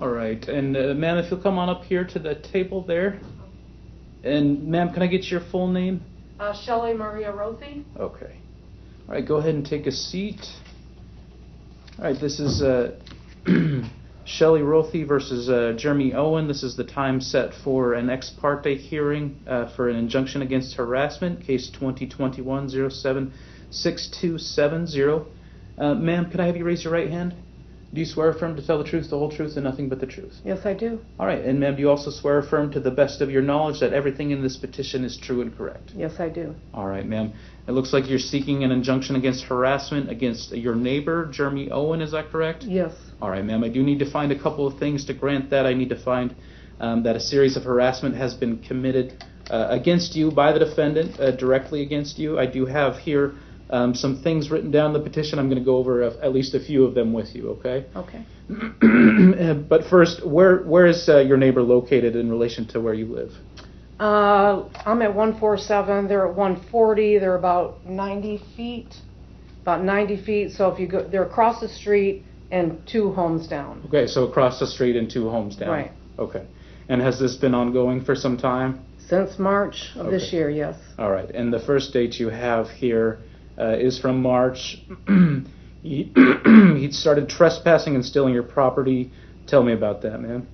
All right, and ma'am, if you'll come on up here to the table there. And ma'am, can I get your full name? Shelley Maria Rothy. Okay. All right, go ahead and take a seat. All right, this is Shelley Rothy versus Jeremy Owen. This is the time set for an ex parte hearing for an injunction against harassment, case 2021-07-6270. Ma'am, could I have you raise your right hand? Do you swear affirm to tell the truth, the whole truth, and nothing but the truth? Yes, I do. All right, and ma'am, do you also swear affirm to the best of your knowledge that everything in this petition is true and correct? Yes, I do. All right, ma'am. It looks like you're seeking an injunction against harassment against your neighbor, Jeremy Owen, is that correct? Yes. All right, ma'am. I do need to find a couple of things to grant that. I need to find that a series of harassment has been committed against you by the defendant, directly against you. I do have here some things written down in the petition. I'm going to go over at least a few of them with you, okay? Okay. But first, where is your neighbor located in relation to where you live? I'm at 147. They're at 140. They're about 90 feet. About 90 feet. So if you go, they're across the street and 2 homes down. Okay, so across the street and 2 homes down. Right. Okay. And has this been ongoing for some time? Since March of this year, yes. All right. And the first date you have here is from March. He started trespassing and stealing your property. Tell me about that, ma'am.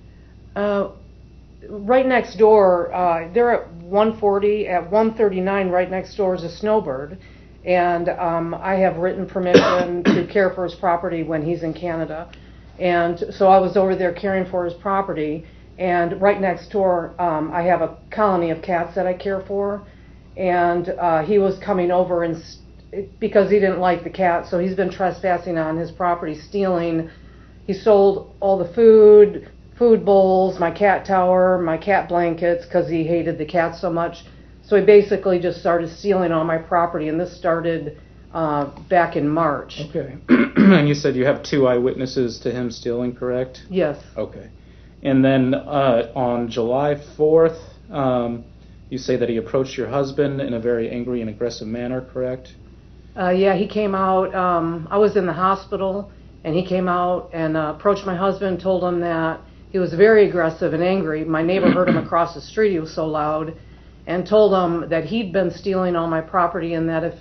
Right next door, they're at 140. At 139, right next door is a snowbird. And I have written permission to care for his property when he's in Canada. And so I was over there caring for his property. And right next door, I have a colony of cats that I care for. And he was coming over and because he didn't like the cat, so he's been trespassing on his property, stealing. He sold all the food bowls, my cat tower, my cat blankets, because he hated the cats so much. So he basically just started stealing all my property, and this started back in March. Okay. And you said you have 2 eyewitnesses to him stealing, correct? Yes. Okay. And then on July 4th, you say that he approached your husband in a very angry and aggressive manner, correct? Yeah, he came out. I was in the hospital, and he came out and approached my husband, told him that he was very aggressive and angry. My neighbor heard him across the street, he was so loud, and told him that he'd been stealing all my property and that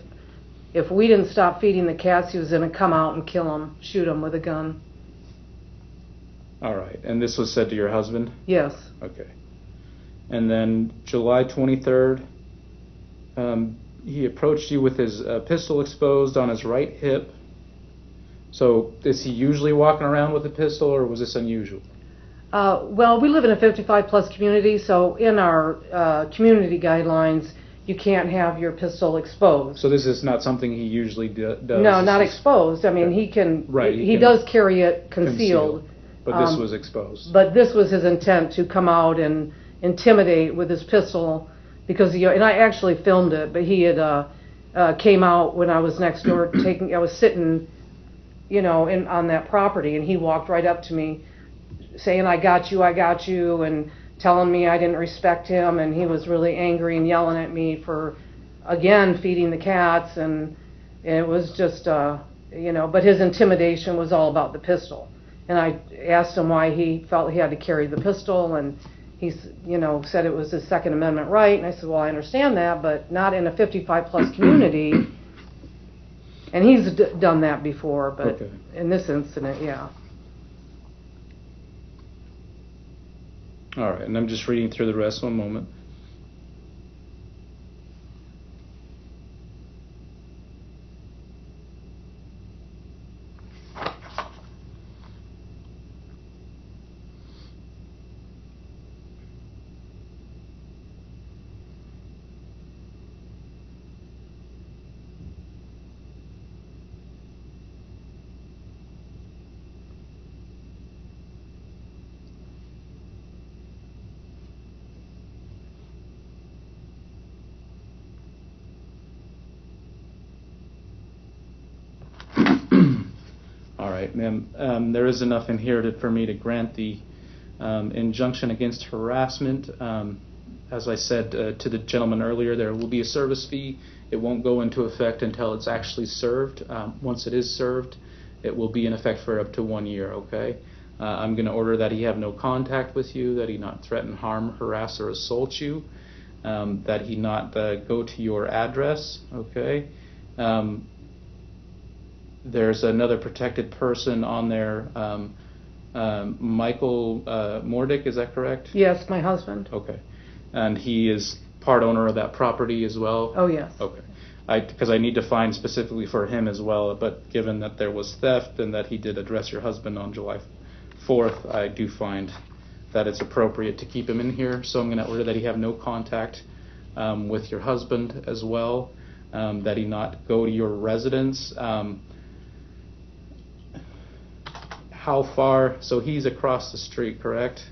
if we didn't stop feeding the cats, he was going to come out and kill him, shoot him with a gun. All right. And this was said to your husband? Yes. Okay. And then July 23rd, he approached you with his pistol exposed on his right hip. So is he usually walking around with a pistol, or was this unusual? Well, we live in a 55-plus community, so in our community guidelines, you can't have your pistol exposed. So this is not something he usually does? No, not exposed. I mean, he can. Right. He does carry it concealed. But this was exposed. But this was his intent, to come out and intimidate with his pistol, because and I actually filmed it. But he had came out when I was next door I was sitting, on that property, and he walked right up to me, saying, I got you," and telling me I didn't respect him, and he was really angry and yelling at me for, again, feeding the cats, and it was just, but his intimidation was all about the pistol. And I asked him why he felt he had to carry the pistol, and he, said it was his Second Amendment right, and I said, well, I understand that, but not in a 55-plus community. And he's done that before, but okay. In this incident, yeah. All right, and I'm just reading through the rest. One moment. All right, ma'am. There is enough in here for me to grant the injunction against harassment. As I said to the gentleman earlier, there will be a service fee. It won't go into effect until it's actually served. Once it is served, it will be in effect for up to 1 year, okay? I'm going to order that he have no contact with you, that he not threaten, harm, harass, or assault you, that he not go to your address, okay? There's another protected person on there, Michael Mordick, is that correct? Yes, my husband. Okay. And he is part owner of that property as well? Oh, yes. Okay. Because I need to find specifically for him as well, but given that there was theft and that he did address your husband on July 4th, I do find that it's appropriate to keep him in here. So I'm going to order that he have no contact with your husband as well, that he not go to your residence. How far? So he's across the street, correct?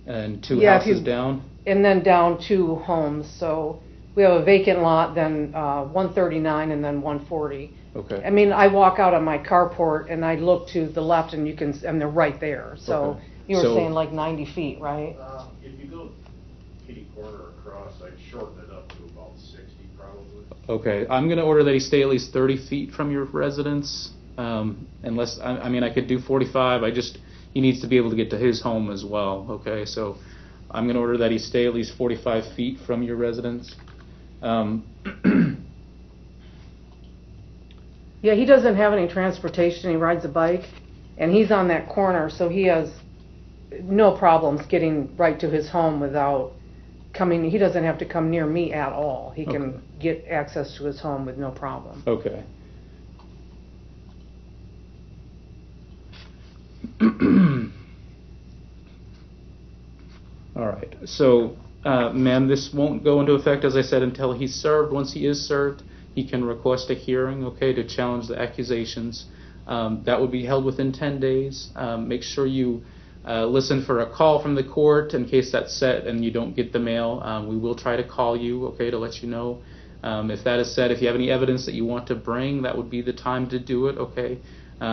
And two houses down? And then down 2 homes. So we have a vacant lot, then 139, and then 140. Okay. I mean, I walk out on my carport and I look to the left, and and they're right there. So Okay. you were saying like 90 feet, right? If you go kitty corner across, I'd shorten it up to about 60 probably. Okay, I'm going to order that he stay at least 30 feet from your residence, unless, I mean, I could do 45, he needs to be able to get to his home as well, okay? So I'm going to order that he stay at least 45 feet from your residence. Yeah, he doesn't have any transportation. He rides a bike, and he's on that corner, so he has no problems getting right to his home without coming. He doesn't have to come near me at all. He can Okay. get access to his home with no problem. Okay. All right. So, ma'am, this won't go into effect, as I said, until he's served. Once he is served, he can request a hearing, okay, to challenge the accusations. That would be held within 10 days. Make sure you listen for a call from the court in case that's set and you don't get the mail. We will try to call you, okay, to let you know. If that is set, if you have any evidence that you want to bring, that would be the time to do it, okay?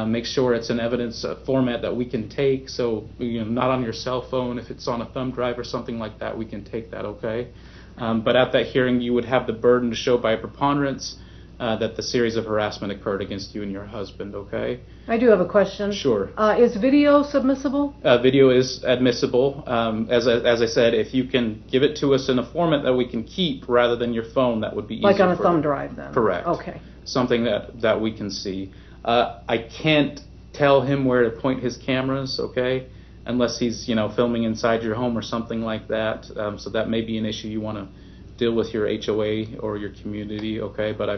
Make sure it's an evidence format that we can take, so not on your cell phone. If it's on a thumb drive or something like that, we can take that, okay? But at that hearing, you would have the burden to show by a preponderance that the series of harassment occurred against you and your husband, okay? I do have a question. Sure. Is video submissible? Video is admissible. As I said, if you can give it to us in a format that we can keep rather than your phone, that would be easier. Like on a thumb drive, then? Correct. Okay. Something that we can see. I can't tell him where to point his cameras, okay, unless he's filming inside your home or something like that. So that may be an issue you want to deal with your HOA or your community, okay? But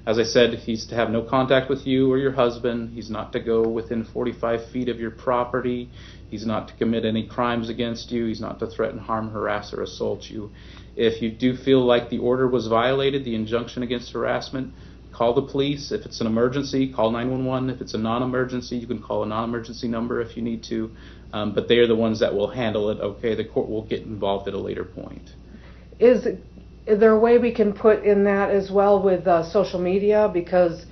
as I said, he's to have no contact with you or your husband. He's not to go within 45 feet of your property. He's not to commit any crimes against you. He's not to threaten, harm, harass, or assault you. If you do feel like the order was violated, the injunction against harassment, call the police. If it's an emergency, call 911. If it's a non-emergency, you can call a non-emergency number if you need to. But they are the ones that will handle it, okay? The court will get involved at a later point. Is there a way we can put in that as well with social media? Because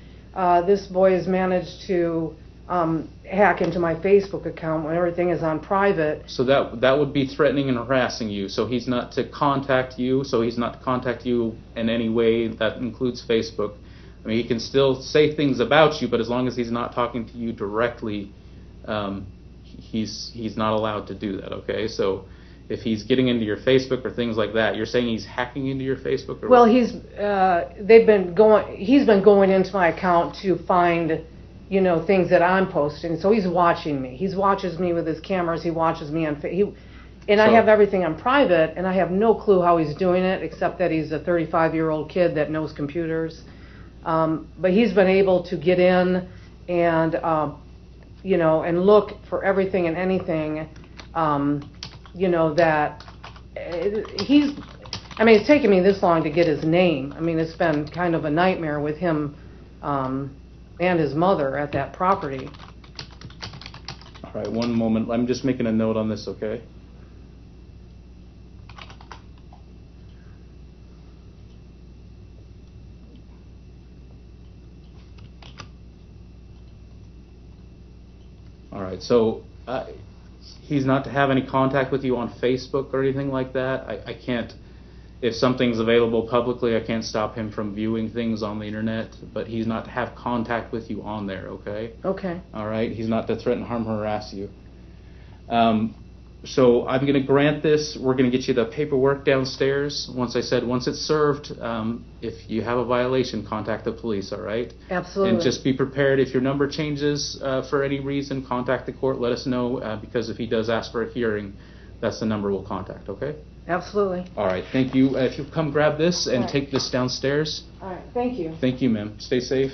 this boy has managed to hack into my Facebook account when everything is on private. So that would be threatening and harassing you. So he's not to contact you. So he's not to contact you in any way. That includes Facebook. I mean, he can still say things about you, but as long as he's not talking to you directly, he's not allowed to do that. Okay, so if he's getting into your Facebook or things like that, you're saying he's hacking into your Facebook? Or Well, what? he's been going into my account to find, things that I'm posting. So he's watching me. He watches me with his cameras. He watches me on I have everything on private, and I have no clue how he's doing it, except that he's a 35-year-old kid that knows computers. But he's been able to get in and and look for everything and anything. That it's taken me this long to get his name. I mean, it's been kind of a nightmare with him and his mother at that property. All right, one moment. I'm just making a note on this, okay? All right, so he's not to have any contact with you on Facebook or anything like that. I can't If something's available publicly, I can't stop him from viewing things on the internet, but he's not to have contact with you on there, okay? Okay. All right? He's not to threaten, harm, or harass you. So I'm going to grant this. We're going to get you the paperwork downstairs. Once it's served, if you have a violation, contact the police, all right? Absolutely. And just be prepared. If your number changes for any reason, contact the court. Let us know, because if he does ask for a hearing, that's the number we'll contact, okay? Absolutely. All right, thank you. If you come grab this and All right. take this downstairs. All right, thank you. Thank you, ma'am. Stay safe.